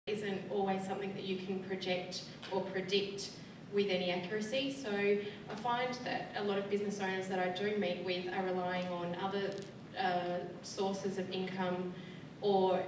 isn't always something that you can project or predict with any accuracy. So I find that a lot of business owners that I do meet with are relying on other sources of income, or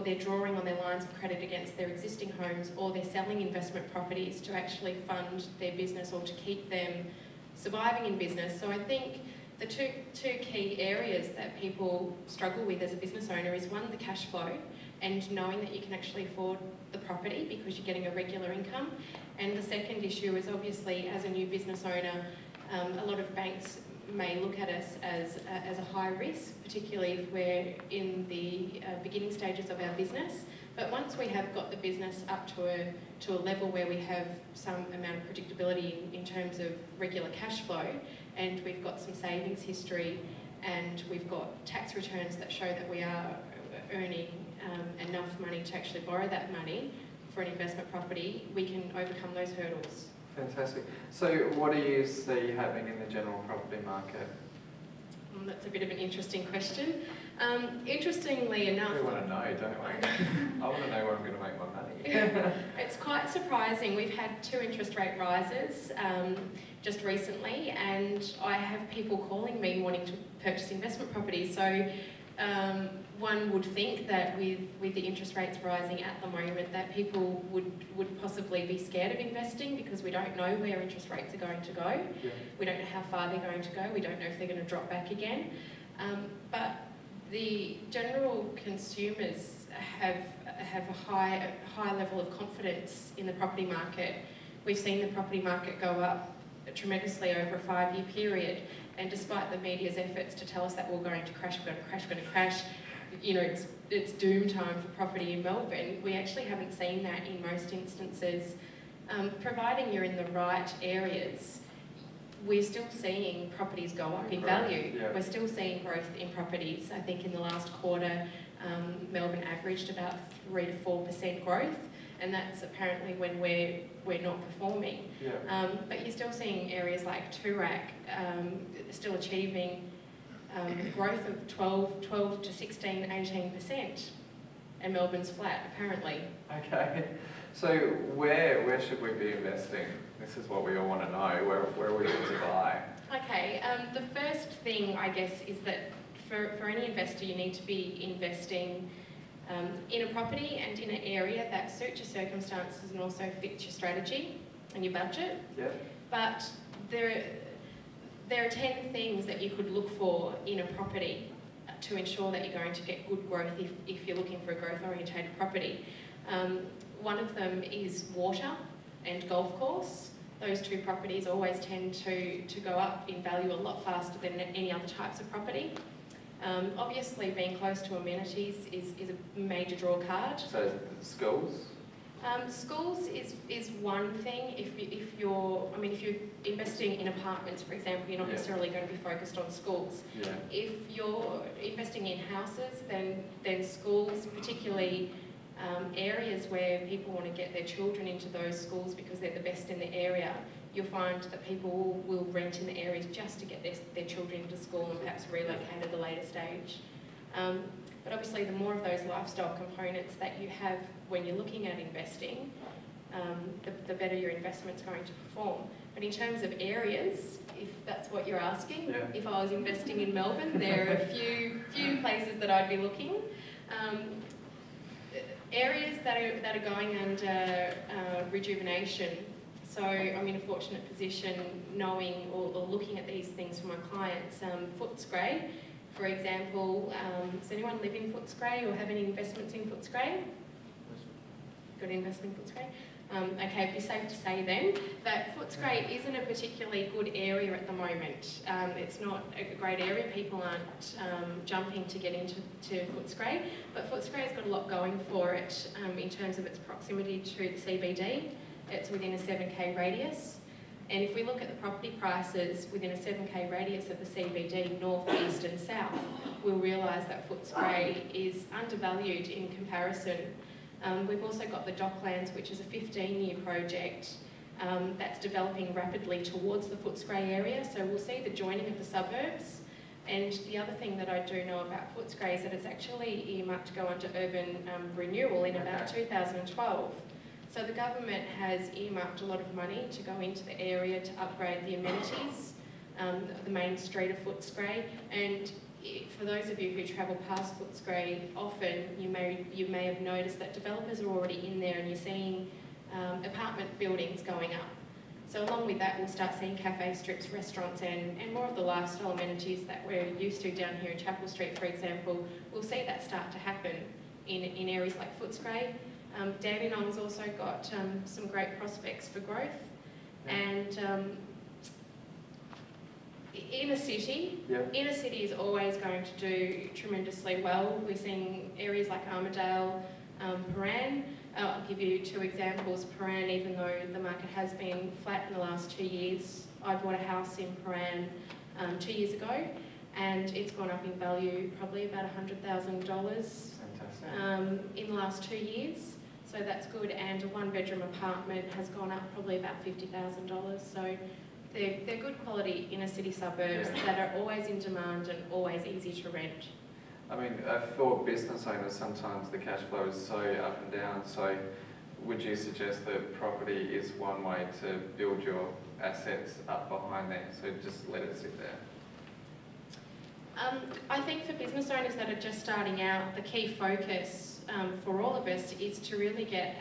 they're drawing on their lines of credit against their existing homes, or they're selling investment properties to actually fund their business or to keep them surviving in business. So I think the two key areas that people struggle with as a business owner is, one, the cash flow, and knowing that you can actually afford the property because you're getting a regular income. And the second issue is, obviously, as a new business owner, a lot of banks may look at us as a high risk, particularly if we're in the beginning stages of our business. But once we have got the business up to a level where we have some amount of predictability in terms of regular cash flow, and we've got some savings history, and we've got tax returns that show that we are earning enough money to actually borrow that money for an investment property, we can overcome those hurdles. Fantastic. So what do you see happening in the general property market? That's a bit of an interesting question. Interestingly enough... We want to know, don't we? I want to know where I'm going to make my money. It's quite surprising. We've had 2 interest rate rises just recently, and I have people calling me wanting to purchase investment properties. So one would think that with the interest rates rising at the moment, that people would possibly be scared of investing because we don't know where interest rates are going to go. Yeah. We don't know how far they're going to go. We don't know if they're going to drop back again. But the general consumers have a high level of confidence in the property market. We've seen the property market go up tremendously over a 5-year period, and despite the media's efforts to tell us that we're going to crash, we're going to crash, you know, it's doom time for property in Melbourne, we actually haven't seen that in most instances. Providing you're in the right areas, we're still seeing properties go up in value. Yeah. We're still seeing growth in properties. I think in the last quarter, Melbourne averaged about 3 to 4% growth, and that's apparently when we're not performing. Yeah. But you're still seeing areas like Toorak still achieving growth of 12 to 16, 18%, and Melbourne's flat, apparently. Okay, so where should we be investing? This is what we all want to know. Where are we going to buy? Okay, the first thing, I guess, is that for any investor, you need to be investing in a property and in an area that suits your circumstances and also fits your strategy and your budget. Yeah. But there are 10 things that you could look for in a property to ensure that you're going to get good growth if you're looking for a growth-orientated property. One of them is water and golf course. Those 2 properties always tend to go up in value a lot faster than any other types of property. Obviously, being close to amenities is a major draw card. So schools? Schools is one thing. If you're investing in apartments, for example, you're not necessarily going to be focused on schools. Yeah. If you're investing in houses, then schools, particularly areas where people want to get their children into those schools because they're the best in the area, you'll find that people will rent in the areas just to get their children into school and perhaps relocate at a later stage. But obviously, the more of those lifestyle components that you have when you're looking at investing, the better your investment's going to perform. But in terms of areas, if that's what you're asking, yeah. If I was investing in Melbourne, there are a few places that I'd be looking. Areas that are going under rejuvenation. So I'm in a fortunate position knowing or looking at these things for my clients. Footscray, for example. Does anyone live in Footscray or have any investments in Footscray? Got an investment in Footscray? Okay, it'd be safe to say then that Footscray isn't a particularly good area at the moment. It's not a great area. People aren't jumping to get into Footscray, but Footscray's got a lot going for it in terms of its proximity to the CBD. It's within a 7k radius. And if we look at the property prices within a 7k radius of the CBD, north, east and south, we'll realise that Footscray is undervalued in comparison. We've also got the Docklands, which is a 15-year project that's developing rapidly towards the Footscray area. So we'll see the joining of the suburbs And the other thing that I do know about Footscray is that it's actually earmarked to go under urban renewal in about 2012. So the government has earmarked a lot of money to go into the area to upgrade the amenities, the main street of Footscray. And for those of you who travel past Footscray, often you may have noticed that developers are already in there, and you're seeing apartment buildings going up. So along with that, we'll start seeing cafe strips, restaurants, and more of the lifestyle amenities that we're used to down here in Chapel Street, for example. We'll see that start to happen in areas like Footscray. Dandenong's also got some great prospects for growth. Yeah. And inner city is always going to do tremendously well. We're seeing areas like Armadale, Paran. I'll give you two examples. Paran, even though the market has been flat in the last 2 years, I bought a house in Paran 2 years ago, and it's gone up in value probably about $100,000 in the last 2 years. So that's good, and a one-bedroom apartment has gone up probably about $50,000. So they're good quality inner city suburbs that are always in demand and always easy to rent. I mean, for business owners, sometimes the cash flow is so up and down. So would you suggest that property is one way to build your assets up behind there? So just let it sit there. I think for business owners that are just starting out, the key focus for all of us is to really get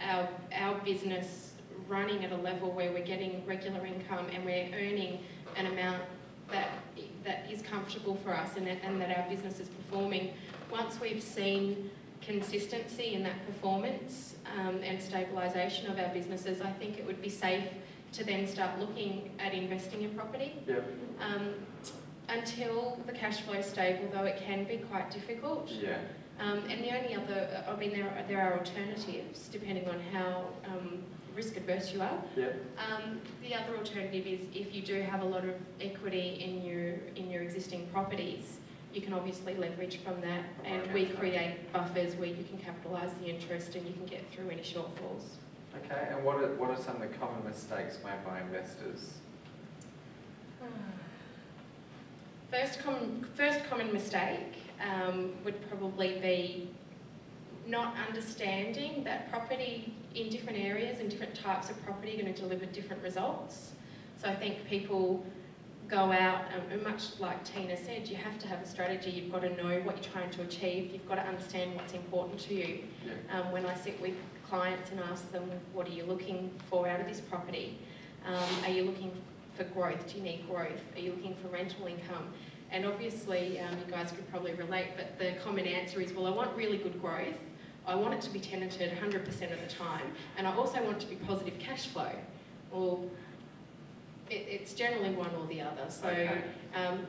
our business running at a level where we're getting regular income and we're earning an amount that is comfortable for us, and that our business is performing. Once we've seen consistency in that performance and stabilisation of our businesses, I think it would be safe to then start looking at investing in property. Yep. Until the cash flow is stable, though it can be quite difficult. Yeah. And the only other, I mean, there are alternatives depending on how risk adverse you are. Yep. The other alternative is if you do have a lot of equity in your existing properties, you can obviously leverage from that, and we create buffers where you can capitalise the interest and you can get through any shortfalls. Okay, and what are some of the common mistakes made by investors? First common mistake would probably be not understanding that property in different areas and different types of property are going to deliver different results. So I think people go out, and much like Tina said, you have to have a strategy. You've got to know what you're trying to achieve. You've got to understand what's important to you. Yeah. When I sit with clients and ask them, what are you looking for out of this property? Are you looking for growth? Do you need growth? Are you looking for rental income? And obviously, you guys could probably relate, but the common answer is, well, I want really good growth. I want it to be tenanted 100% of the time, and I also want it to be positive cash flow. Well, it's generally one or the other. So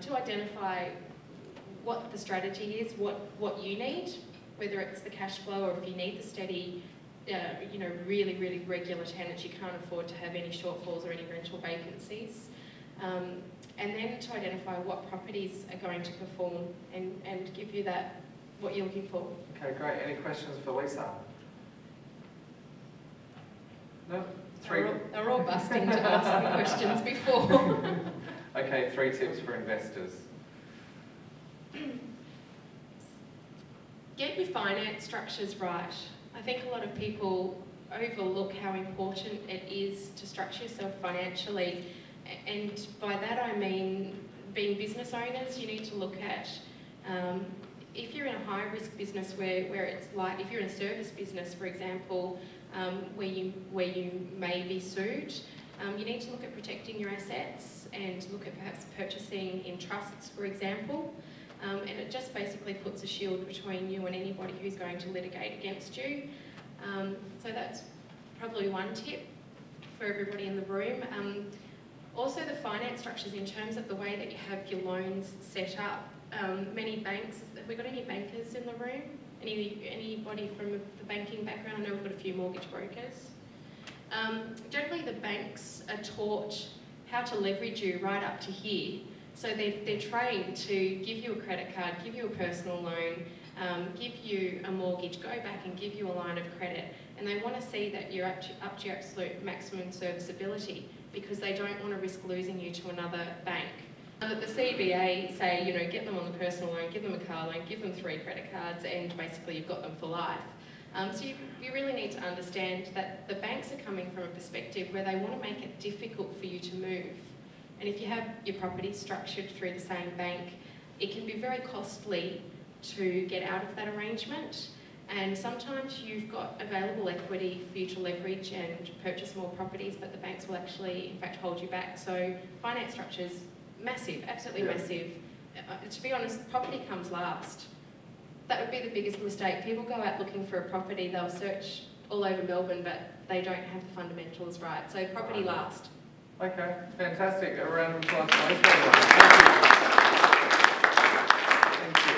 to identify what the strategy is, what you need, whether it's the cash flow or if you need the steady, really, really regular tenants, you can't afford to have any shortfalls or any rental vacancies. And then to identify what properties are going to perform and give you that, what you're looking for. Okay, great. Any questions for Lisa? No? They're all busting to ask me questions before. Okay, 3 tips for investors. Get your finance structures right. I think a lot of people overlook how important it is to structure yourself financially. And by that I mean, being business owners, you need to look at, if you're in a high-risk business where it's like, if you're in a service business, for example, where you may be sued, you need to look at protecting your assets and look at perhaps purchasing in trusts, for example. And it just basically puts a shield between you and anybody who's going to litigate against you. So that's probably one tip for everybody in the room. Also the finance structures in terms of the way that you have your loans set up. Many banks, have we got any bankers in the room? Anybody from the banking background? I know we've got a few mortgage brokers. Generally the banks are taught how to leverage you right up to here. So they're trained to give you a credit card, give you a personal loan, give you a mortgage, go back and give you a line of credit. And they want to see that you're up to your absolute maximum serviceability, because they don't want to risk losing you to another bank. That the CBA say, you know, get them on the personal loan, give them a car loan, give them 3 credit cards, and basically you've got them for life. So you really need to understand that the banks are coming from a perspective where they want to make it difficult for you to move. And if you have your property structured through the same bank, it can be very costly to get out of that arrangement. And sometimes you've got available equity for you to leverage and purchase more properties, but the banks will actually, in fact, hold you back. So finance structures, massive, absolutely massive. To be honest, property comes last. That would be the biggest mistake. People go out looking for a property, they'll search all over Melbourne, but they don't have the fundamentals right. So property last. Okay, fantastic. A round of applause. Thank you.